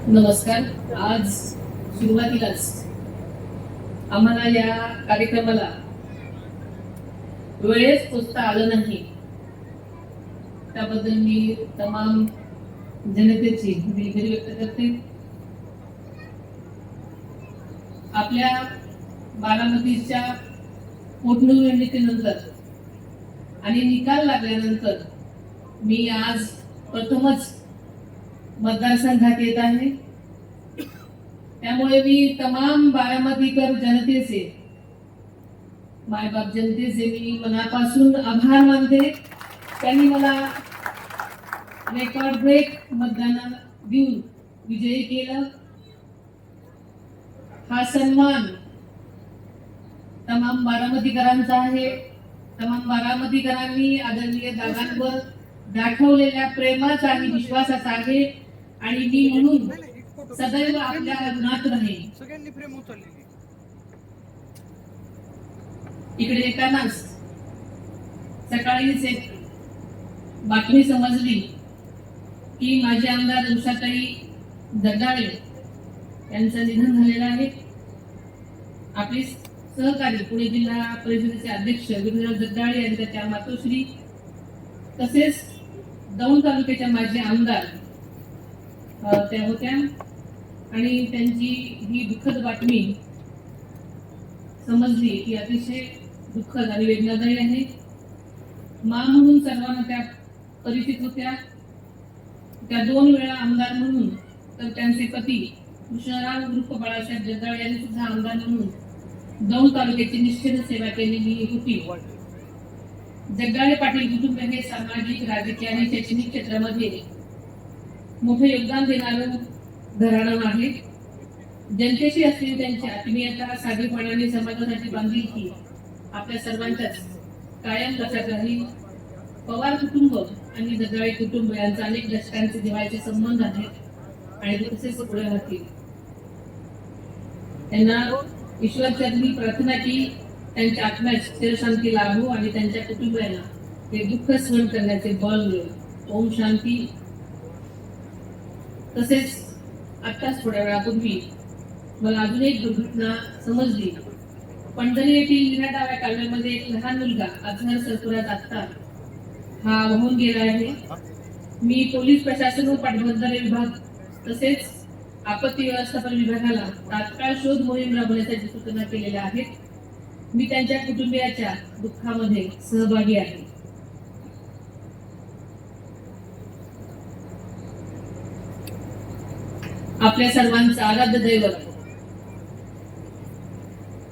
नमस्कार. आज सुरुवातीलाच आम्हाला या कार्यक्रमाला वेळेत पोचता आलं नाही, त्याबद्दल मी तमाम जनतेची दिलगिरी व्यक्त करते. आपल्या बारामतीच्या पोटनिवडणुकीनंतर आणि निकाल लागल्यानंतर मी आज प्रथमच मतदारसंघात येत आहे. त्यामुळे मी तमाम बारामतीकर जनतेचे, मायबाप जनतेचे मी मनापासून आभार मानते. त्यांनी मला रेकॉर्ड ब्रेक मतदान देऊन विजयी केलं. हा सन्मान तमाम बारामतीकरांचा आहे. तमाम बारामतीकरांनी आदरणीय दादांवर दाखवलेल्या प्रेमाचा आणि विश्वासाचा आहे आणि मी म्हणून सदैव आपल्या ऋणात राहील. सगळ्यांनी प्रेम उचललेली. इकडे येतानाच सकाळीच एक बातमी समजली की माझे आमदार उषाताई जगदाळे यांचं निधन झालेलं आहे. आपले सहकारी पुणे जिल्हा परिषदेचे अध्यक्ष विनोद जगदाळे यांनी त्याच्या मातोश्री तसेच दौंड तालुक्याच्या माजी आमदार त्या होत्या आणि त्यांची ही दुःखद बातमी समजली की अतिशय दुःखद आणि वेदनादायी आहे. मा म्हणून सर्वांना त्या परिचित होत्या. त्या 2 वेळा आमदार म्हणून, तर त्यांचे पती कृष्णराव उर्फ बाळासाहेब जगदाळे यांनी सुद्धा आमदार म्हणून दौंड तालुक्याची निष्ठेने सेवा केलेली होती. जगदाळे पाटील कुटुंब हे सामाजिक, राजकीय आणि शैक्षणिक क्षेत्रामध्ये मोठे योगदान देणारं घराणं आहे. जनतेशी असलेली त्यांची आत्मीयता, साधेपणाने समाजासाठी बांधिलकी आपल्या सर्वांच्याच कायम लक्षात राहील. पवार कुटुंब आणि जगदाळे कुटुंब यांचा अनेक दशकांचे जिव्हाळ्याचे संबंध आहेत आणि ते तसेच पुढे राहतील. त्यांना ईश्वरचरणी प्रार्थना की त्यांच्या आत्म्यास चिरशांती लाभो आणि त्यांच्या कुटुंबियांना ते दुःख सहन करण्याचे बळ मिळेल. ओम शांती. तसेच आत्ताच थोड्या वेळापूर्वी मला अजून एक दुर्घटना समजली. पंढरी येथील निरा डाव्या कालव्यामध्ये एक लहान मुलगा अजहर सरफराज अख्तर हा वाहून गेला आहे. मी पोलीस प्रशासन व पाटबंधारे विभाग तसेच आपत्ती व्यवस्थापन विभागाला तात्काळ शोध मोहीम राबवण्यासाठी सूचना केलेल्या आहेत. मी त्यांच्या कुटुंबियाच्या दुःखामध्ये सहभागी आहे. आपल्या सर्वांचं आराध्य दैवत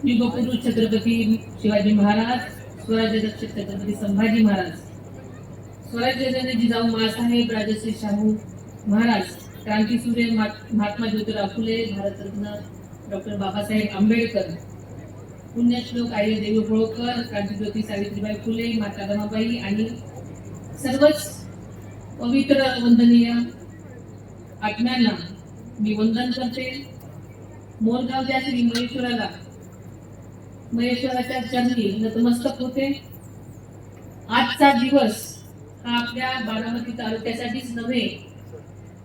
युगपुरुष छत्रपती शिवाजी महाराज, स्वराज्य रक्षक छत्रपती संभाजी महाराज, स्वराज्य जननी जिजाऊ माँसाहेब राजश्री शाहू महाराज, क्रांतीसूर्य महात्मा ज्योतिराव फुले, भारतरत्न डॉक्टर बाबासाहेब आंबेडकर, पुण्यश्लोक अहिल्यादेवी होळकर, क्रांतीज्योती सावित्रीबाई फुले, माता रमाबाई आणि सर्वच पवित्र वंदनीय आत्म्यांना मी वंदन करते. मोरगावच्या श्री महेश्वराच्या चरणी नतमस्तक होते. आजचा दिवस हा आपल्या बारामती तालुक्यासाठीच नव्हे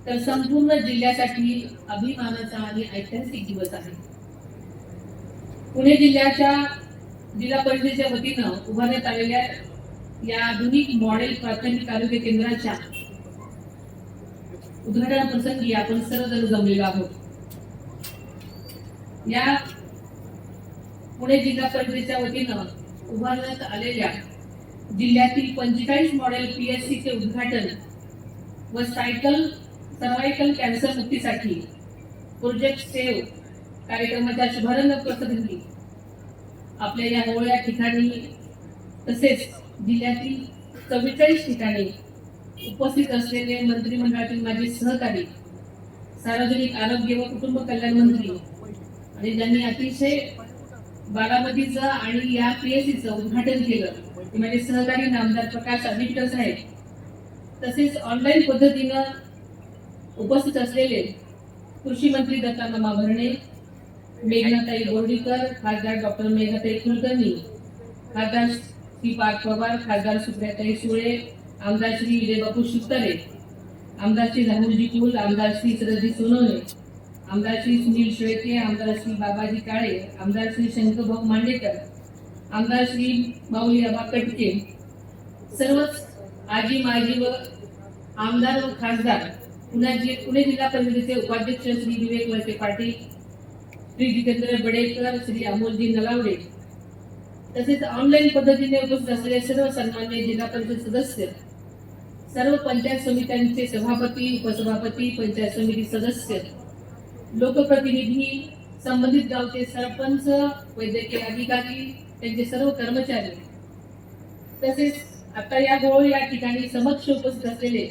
तर संपूर्ण जिल्ह्यासाठी अभिमानाचा आणि ऐतिहासिक दिवस आहे. पुणे जिल्ह्याच्या जिल्हा परिषदेच्या वतीनं उभारण्यात आलेल्या या आधुनिक मॉडेल प्राथमिक आरोग्य केंद्राच्या उद्घाटन प्रसंगी आपण सर्वजण जमलेलो आहोत. या पुणे जिल्हा परिषदेच्या वतीनं उभारण्यात आलेल्या जिल्ह्यातील 45 मॉडेल PSC चे उद्घाटन व सर्वायकल कॅन्सर मुक्तीसाठी प्रोजेक्ट सेव्ह कार्यक्रमाच्या शुभारंभ प्रसंगी आपल्या या होळ्या ठिकाणी तसेच जिल्ह्यातील 44 ठिकाणी उपस्थित असलेले मंत्रिमंडळातील माझे सहकारी, सार्वजनिक आरोग्य व कुटुंब कल्याण मंत्री आणि ज्यांनी अतिशय बारामतीचं आणि या PSCचं उद्घाटन केलं ते माझे सहकारी नामदार प्रकाश आंबेडकर साहेब, तसेच ऑनलाईन पद्धतीनं उपस्थित असलेले कृषी मंत्री दत्तामामा भरणे, मेघनाताई बोर्डीकर, खासदार डॉक्टर मेघनाताई कुलकर्णी, खासदार श्री पार्थ पवार, खासदार सुप्रियाताई सुळे, आमदार श्री विजयबापू शिवतरे, आमदार श्री राहुलजी कुल, आमदार श्री शरदजी सोनवणे, आमदार श्री सुनील शेळके, आमदार श्री बाबाजी काळे, आमदार श्री शंकरभाऊ मांडेकर, आमदार श्री माऊली आबा कटके, सर्वच आजी माजी व आमदार व खासदार, पुणे जिल्हा परिषदेचे उपाध्यक्ष श्री विवेक वळसे पाटील, श्री जितेंद्र बडेकर, श्री अमोलजी नलावडे, तसेच ऑनलाईन पद्धतीने उपस्थित असलेले सर्व सन्मान्य जिल्हा परिषद सदस्य, सर्व पंचायत समित्यांचे सभापती, उपसभापती, पंचायत समिती सदस्य, लोकप्रतिनिधी, संबंधित गावचे सरपंच, वैद्यकीय अधिकारी, त्यांचे सर्व कर्मचारी, तसेच आता या ठिकाणी समक्ष उपस्थित असलेले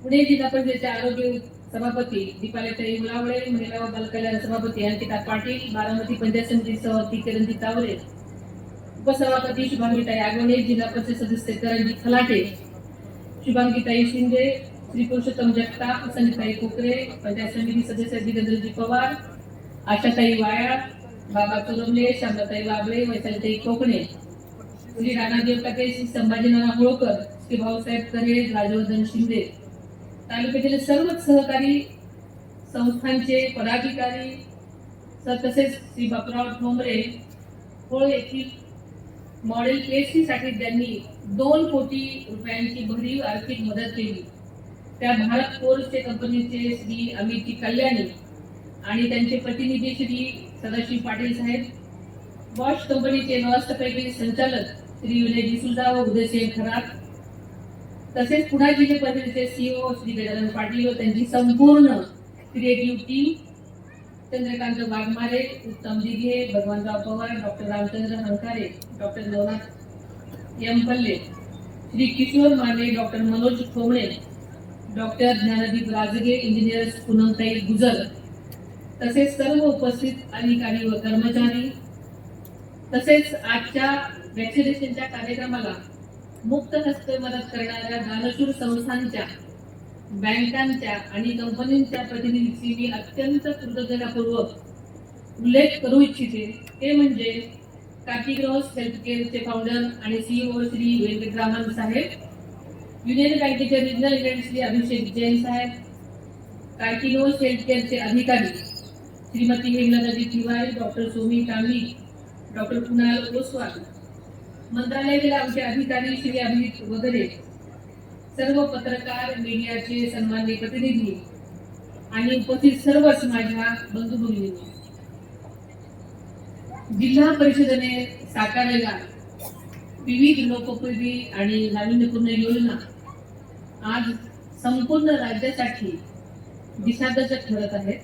पुणे जिल्हा परिषदेचे आरोग्य सभापती दीपालीताई मुलावडे, महिला व बालकल्याण सभापती अंकिता पाटील, बारामती पंचायत समिती सभापती किरणजी तावरे, उपसभापती शुभांगीताई आगवणे, जिल्हा परिषद सदस्य करंजी खलाटे, शुभांगीताई शिंदे, श्री पुरुषोत्तम जगताप, सनिताई कोकरे, पंचायत समिती सदस्य जितेंद्रजी पवार, आशाताई वायाळ, बाबा चोरमले, शांताताई बाबळे, वैशालीताई कोकणे, श्री राणादेव काके, श्री संभाजीनाना होळकर, श्री भाऊसाहेब करे, राजवर्धन शिंदे, तालुक्यातील सर्वच सहकारी संस्थांचे पदाधिकारी, तसेच श्री बापूराव ठोंबरे होळ येथील मॉडेल PhD साठी त्यांनी 2 कोटी रुपयांची भरीव आर्थिक मदत केली, त्या भारत फोर्सचे कंपनीचे श्री अमितजी कल्याणी आणि त्यांचे प्रतिनिधी श्री सदाशिव पाटील साहेब, बॉश कंपनीचे व्यवस्थापकीय संचालक श्री विजय डिसूजा व उदयसिंह खरात, तसेच पुणे जिल्हा परिषदेचे CEO श्री गजानन पाटील व त्यांची संपूर्ण creative team, Chandrakant Waghmare, Uttam Dighe, Bhagwanrao Pawar, doctor Ramchandra Hankare, doctor Navnath Yampalle, Shri Kishor Mane, doctor Manoj Thombale, doctor Dnyandeep Rajge, engineer Poonamtai Gujar, तसेच सर्व उपस्थित अधिकारी व कर्मचारी, तसेच आजच्या वॅक्सिनेशनच्या कार्यक्रमाला मुक्त हस्ते मदत करणाऱ्या दानशूर संस्थांच्या, बँकांच्या आणि कंपनीच्या प्रतिनिधींची मी अत्यंत कृतज्ञतापूर्वक उल्लेख करू इच्छिते, ते म्हणजे कार्तिग्रोस हेल्थकेअरचे फाउंडर आणि CEO श्री वेंकटरामन साहेब, युनियन बँकेचे रिजनल एजंट श्री अभिषेक जैन साहेब, कार्तिग्रोस हेल्थकेअरचे अधिकारी श्रीमती हेमलताजी तिवारी, डॉक्टर सोमी कांबी, डॉक्टर कुणाल ओसवाल, मंत्रालयातील आमचे अधिकारी श्री अभिजित वगैरे, सर्व पत्रकार, मीडियाचे सन्माननीय प्रतिनिधी आणि उपस्थित सर्वच माझ्या बंधू भगिनींनो, जिल्हा परिषदेने साकारलेल्या विविध लोकोपयोगी आणि नाविन्यपूर्ण योजना आज संपूर्ण राज्यासाठी दिशादर्शक ठरत आहेत.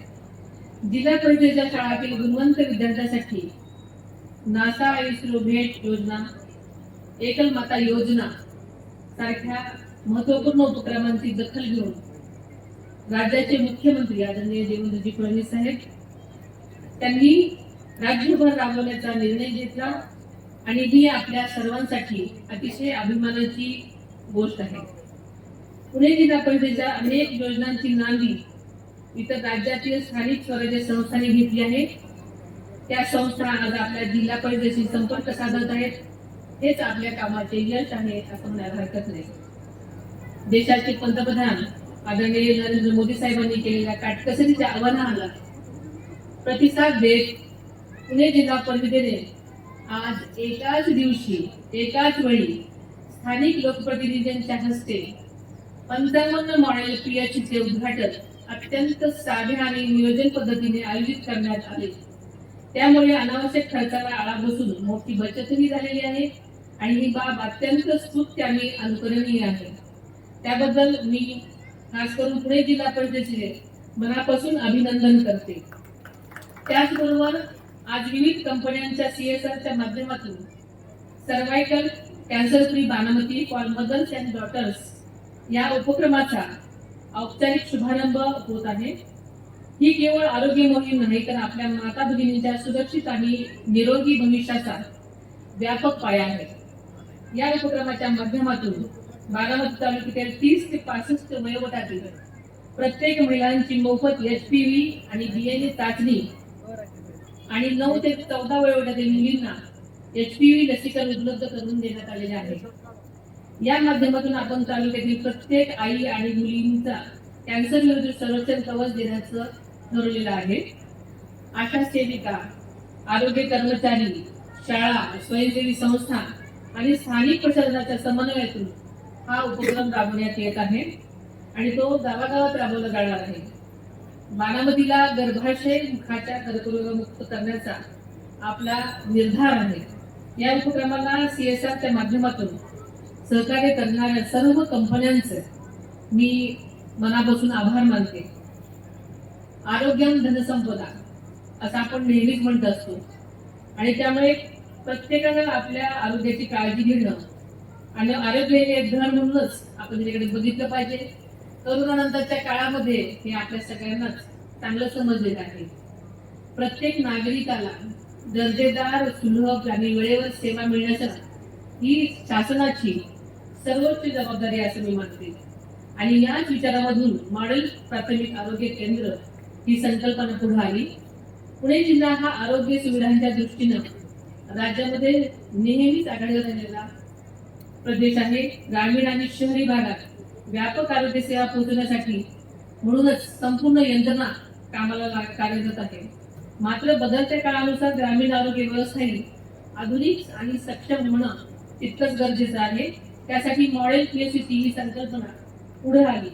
जिल्हा परिषदेच्या शाळातील गुणवंत विद्यार्थ्यांसाठी नासा इस्रो भेट योजना, एकल माता योजना सारख्या महत्वपूर्ण उपक्रमांची दखल घेऊन राज्याचे मुख्यमंत्री आदरणीय देवेंद्रजी फडणवीस साहेब त्यांनी राज्यभर राबवण्याचा निर्णय घेतला आणि ही आपल्या सर्वांसाठी अतिशय अभिमानाची गोष्ट आहे. पुणे जिल्हा परिषदेच्या अनेक योजनांची नांदी इतर राज्यातील स्थानिक स्वराज्य संस्थांनी घेतली आहे. त्या संस्था आज आपल्या जिल्हा परिषदेशी संपर्क साधत आहेत. हेच आपल्या कामाचे यश आहे असं म्हणायला हरकत नाही. देशाचे पंतप्रधान आदरणीय नरेंद्र मोदी साहेबांनी केलेल्या काटकसरीच्या आव्हानाला प्रतिसाद देत पुणे जिल्हा परिषदेने आज एकाच दिवशी एकाच वेळी स्थानिक लोकप्रतिनिधींच्या हस्ते 55 मॉडेल PHचे उद्घाटन अत्यंत साध्या आणि नियोजन पद्धतीने आयोजित करण्यात आले. त्यामुळे अनावश्यक खर्चाला आळा बसून मोठी बचतही झालेली आहे आणि ही बाब अत्यंत स्तुत्य आणि अनुकरणीय आहे. त्याबद्दल मी खास करून पुणे जिल्हा परिषदेचे मनापासून अभिनंदन करते. त्याचबरोबर आज विविध कंपन्यांच्या CSRच्या माध्यमातून cervical cancer free Baramati for mothers and daughters या उपक्रमाचा औपचारिक शुभारंभ होत आहे. ही केवळ आरोग्य मोहीम नाही तर आपल्या माता भगिनींच्या सुरक्षित आणि निरोगी भविष्याचा व्यापक पाया आहे. या उपक्रमाच्या माध्यमातून बारामती तालुक्यातील 30 ते 65 वयोगटातील प्रत्येक महिलांची मोफत HPV आणि DNA चाचणी आणि 9 ते 14 वयोगटातील मुलींना HPV लसीकरण उपलब्ध करून देण्यात आलेले आहे. या माध्यमातून आपण तालुक्यातील प्रत्येक आई आणि मुलींचा कॅन्सर विरुद्ध संरक्षण कवच देण्याचं ठरवलेलं आहे. आशा सेविका, आरोग्य कर्मचारी, शाळा, स्वयंसेवी संस्था आणि स्थानिक प्रशासनाच्या समन्वयातून हा उपक्रम राबवण्यात येत आहे आणि तो गावागावात राबवला जाणार आहे. बारामतीला गर्भाशय मुखाच्या कर्करोगमुक्त करण्याचा आपला निर्धार आहे. या उपक्रमाला CSRच्या माध्यमातून सहकार्य करणाऱ्या सर्व कंपन्यांचे मी मनापासून आभार मानते. आरोग्यम धनसंपदा असं आपण नेहमीच म्हणत असतो आणि त्यामुळे प्रत्येकाला आपल्या आरोग्याची काळजी घेणं आणि आरोग्य हे धन म्हणूनच आपण त्याच्याकडे बघितलं पाहिजे. कोरोनानंतरच्या काळामध्ये हे आपल्या सगळ्यांनाच चांगलं समजलेलं आहे. प्रत्येक नागरिकाला दर्जेदार, सुलभ आणि वेळेवर सेवा मिळण्यासाठी ही शासनाची सर्वोच्च जबाबदारी असं मी मानते. आणि याच विचारामधून मॉडेल प्राथमिक आरोग्य केंद्र ही संकल्पना पुढे आली. पुणे जिल्हा हा आरोग्य सुविधांच्या दृष्टीनं राज्यामध्ये नेहमीच आघाडीवर राहिलेला प्रदेश आहे. ग्रामीण आणि शहरी भागात व्यापक आरोग्य सेवा पोहोचवण्यासाठी म्हणूनच संपूर्ण यंत्रणा कामाला कार्यरत आहे. मात्र बदलत्या काळानुसार ग्रामीण आरोग्य व्यवस्थाही आधुनिक आणि सक्षम होणं तितकंच गरजेचं आहे. त्यासाठी मॉडेल PHC ही संकल्पना पुढे आली.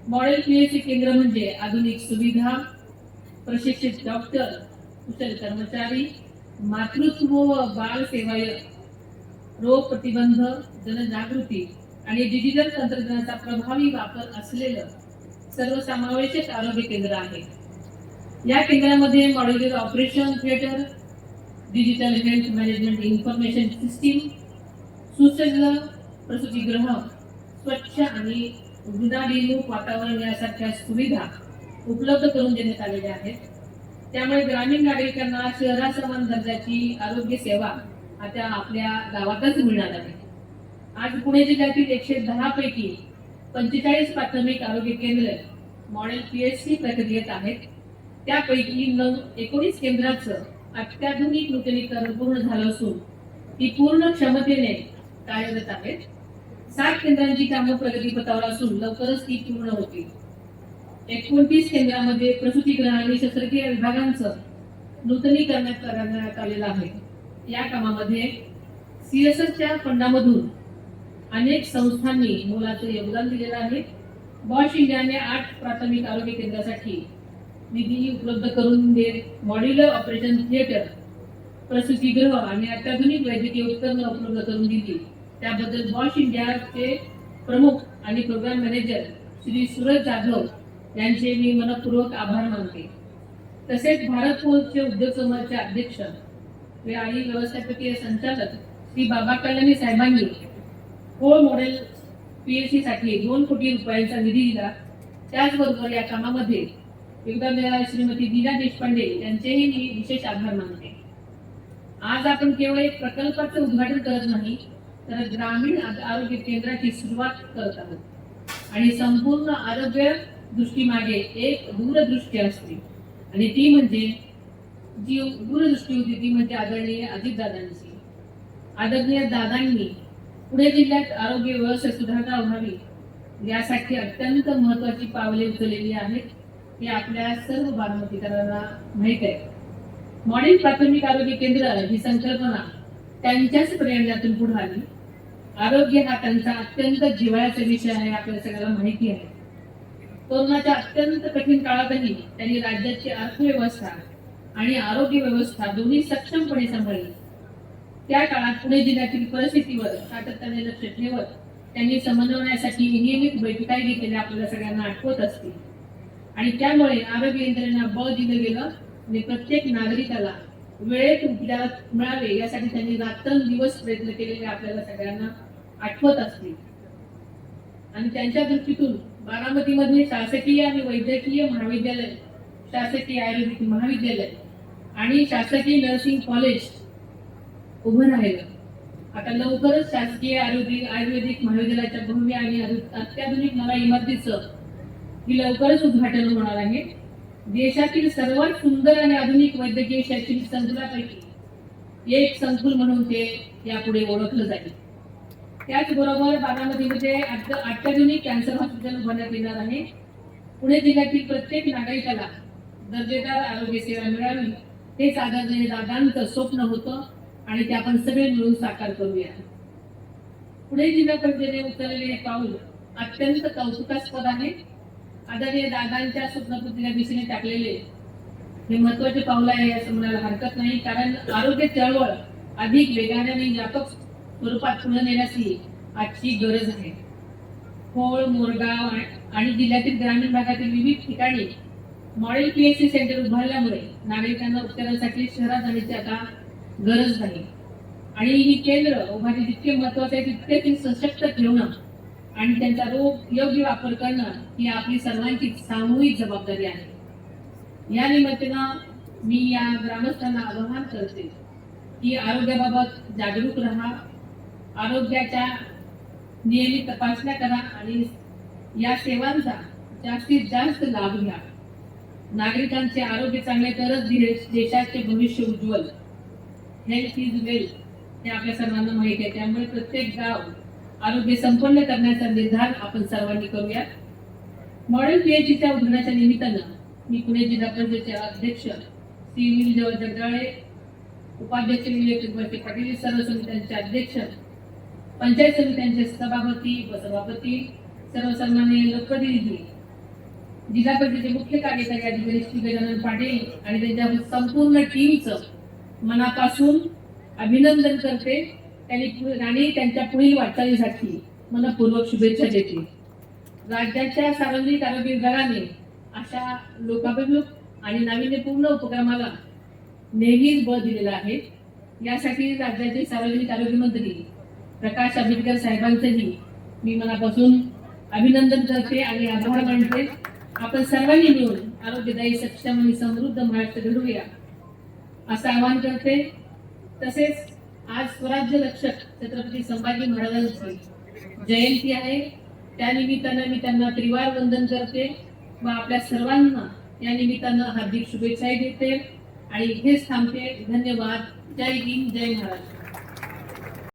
मॉडेल PHC केंद्र म्हणजे आधुनिक सुविधा, प्रशिक्षित डॉक्टर, कुशल कर्मचारी, मातृत्व व बाल सेवायक, रोग प्रतिबंध, जनजागृती आणि डिजिटल तंत्रज्ञानाचा प्रभावी वापर असलेलं सर्वसमावेशक आरोग्य केंद्र आहे. या केंद्रामध्ये modular operation theatre, digital health management information system, सुसज्ज प्रसूतीगृह, स्वच्छ आणि गुणाभिमुख वातावरण यासारख्या सुविधा उपलब्ध करून देण्यात आलेल्या आहेत. त्यामुळे ग्रामीण नागरिकांना शहरासमान दर्जाची आरोग्य सेवा आता आपल्या गावातच मिळणार आहे. आज पुणे जिल्ह्यातील 110 पैकी 45 प्राथमिक आरोग्य केंद्र मॉडेल PHC प्रक्रियेत आहेत. त्यापैकी 19 केंद्राचं अत्याधुनिक नूतनीकरण पूर्ण झालं असून ती पूर्ण क्षमतेने कार्यरत आहेत. 7 केंद्रांची कामं प्रगतीपथावर असून लवकरच ती पूर्ण होतील. 29 केंद्रामध्ये प्रसूतीगृह आणि शस्त्रक्रिया विभागांचं नूतनीकरण करण्यात आलेलं आहे. या कामामध्ये CSRच्या फंडामधून अनेक संस्थांनी मोलाचं योगदान दिलेलं आहे. बॉश इंडियाने 8 प्राथमिक आरोग्य केंद्रासाठी निधी उपलब्ध करून देत मॉड्युलर ऑपरेशन थिएटर, प्रसूतीगृह आणि अत्याधुनिक वैद्यकीय उपकरणं उपलब्ध करून दिली. त्याबद्दल बॉश इंडियाचे प्रमुख आणि प्रोग्राम मॅनेजर श्री सूरज जाधव यांचे मी मनपूर्वक आभार मानते. तसेच भारत फोर्सचे उद्योग समूहाचे अध्यक्ष आणि व्यवस्थापकीय संचालक श्री बाबा कल्याणी साहेबांनी फोर मॉडेल PHC साठी 2 कोटी रुपयांचा निधी दिला. त्याचबरोबर या कामामध्ये योगदान देणाऱ्या श्रीमती दिना देशपांडे यांचेही मी विशेष आभार मानते. आज आपण केवळ एक प्रकल्पाचं उद्घाटन करत नाही, तर ग्रामीण आरोग्य केंद्राची सुरुवात करत आहोत आणि संपूर्ण आरोग्य दृष्टीमागे एक दूरदृष्टी असते आणि ती म्हणजे जी दूरदृष्टी होती ती म्हणजे आदरणीय अजितदादांची. आदरणीय दादांनी पुणे जिल्ह्यात आरोग्य व्यवस्था सुधारणा व्हावी यासाठी अत्यंत महत्त्वाची पावले उचललेली आहेत. हे आपल्या सर्व बारामतीकरांना माहीत आहे. मॉडेल प्राथमिक आरोग्य केंद्र ही संकल्पना त्यांच्याच प्रेरणेतून पुढे आली. आरोग्य हा त्यांचा अत्यंत जिव्हाळ्याचा विषय आहे, आपल्याला सगळ्यांना माहिती आहे. कोरोनाच्या अत्यंत कठीण काळातही त्यांनी राज्याची अर्थव्यवस्था आणि आरोग्य व्यवस्था दोन्ही सक्षमपणे सांभाळली. त्या काळात पुणे जिल्ह्यातील परिस्थितीवर सातत्याने लक्ष ठेवत त्यांनी समन्वयासाठी नियमित बैठका घेतलेल्या आपल्याला सगळ्यांना आठवत असतील आणि त्यामुळे आरोग्य यंत्रणेला बळ दिलं गेलं आणि प्रत्येक नागरिकाला वेळेत उपचार मिळावे यासाठी त्यांनी रात्रंदिवस प्रयत्न केलेले आपल्याला सगळ्यांना आठवत असतील. आणि त्यांच्या दृष्टीतून बारामतीमध्ये शासकीय आणि वैद्यकीय महाविद्यालय, शासकीय आयुर्वेदिक महाविद्यालय आणि शासकीय नर्सिंग कॉलेज उभं राहिलं. आता लवकरच शासकीय आयुर्वेदिक महाविद्यालयाच्या भव्य आणि अत्याधुनिक नव्या इमारतीचं ही लवकरच उद्घाटन होणार आहे. देशातील सर्वात सुंदर आणि आधुनिक वैद्यकीय शैक्षणिक संकुलापैकी एक संकुल म्हणून ते यापुढे ओळखलं जाईल. त्याचबरोबर बारामतीमध्ये अत्याधुनिक कॅन्सर हॉस्पिटल उभारण्यात येणार आहे. पुणे जिल्ह्यातील प्रत्येक नागरिकाला दर्जेदार आरोग्य सेवा मिळावी हेच आदरणीय दादांचं स्वप्न होतं आणि ते आपण सगळे मिळून साकार करूया. पुणे जिल्हा परिषदेने उचललेले हे पाऊल अत्यंत कौतुकास्पद आहे. आदरणीय दादांच्या स्वप्नपूर्तीच्या दिशेने टाकलेले हे महत्वाचे पाऊल आहे असं म्हणायला हरकत नाही. कारण आरोग्य चळवळ अधिक वेगाने आणि व्यापक स्वरूपात पुढे नेण्याची आजची गरज आहे. खोळ, मोरगाव आणि जिल्ह्यातील ग्रामीण भागातील विविध ठिकाणी मॉडेल पीएचसी सेंटर उभारल्यामुळे नागरिकांना उपचारासाठी शहरात जाण्याची आता गरज नाही. आणि ही केंद्र उभारणी जितके महत्वाचे आहे तितके ती सशक्त ठेवणं आणि त्यांचा योग्य वापर करणं ही आपली सर्वांची सामूहिक जबाबदारी आहे. या निमित्तानं मी या ग्रामस्थांना आवाहन करते की आरोग्याबाबत जागरूक राहा, आरोग्याच्या नियमित तपासण्या करा आणि या सेवांचा जास्तीत जास्त लाभ घ्या. नागरिकांचे आरोग्य चांगले तरच देशाचे भविष्य उज्ज्वल. हेल्थ इज वेल्थ हे आपल्या सर्वांना माहिती आहे. त्यामुळे प्रत्येक गाव आरोग्य संपन्न करण्याचा निर्धार आपण सर्वांनी करूया. मॉडेल पीएचसीच्या उद्घाटनाच्या निमित्तानं मी पुणे जिल्हा परिषदेचे अध्यक्ष श्री विजय जगदाळे, उपाध्यक्ष विवेक पाटील, सर्व समित्यांचे अध्यक्ष, पंचायत समित्यांचे सभापती व सभापती, सर्व सन्माननीय लोकप्रतिनिधी, जिल्हा परिषदेचे मुख्य कार्यकारी अधिकारी श्री गजानन पाटील आणि त्यांच्या संपूर्ण टीमचं मनापासून अभिनंदन करते. त्यांनी त्यांच्या पुढील वाटचालीसाठी मनपूर्वक शुभेच्छा देते. राज्याच्या सार्वजनिक आरोग्य विभागाने अशा लोकाभिमुख आणि नाविन्यपूर्ण उपक्रमाला नेहमीच बळ दिलेला आहे. यासाठी राज्याचे सार्वजनिक आरोग्य मंत्री प्रकाश आंबेडकर साहेबांचेही मी मनापासून अभिनंदन करते आणि आभार मानते. आपण सर्वांनी मिळून आरोग्यदायी, सक्षम आणि समृद्ध महाराष्ट्र घडवूया असं आवाहन करते. तसेच आज स्वराज्य रक्षक छत्रपती संभाजी महाराजांची जयंती आहे. त्या निमित्तानं मी त्यांना त्रिवार वंदन करते व आपल्या सर्वांना या निमित्तानं हार्दिक शुभेच्छाही देते आणि इथेच थांबते. धन्यवाद. जय हिंद, जय महाराष्ट्र.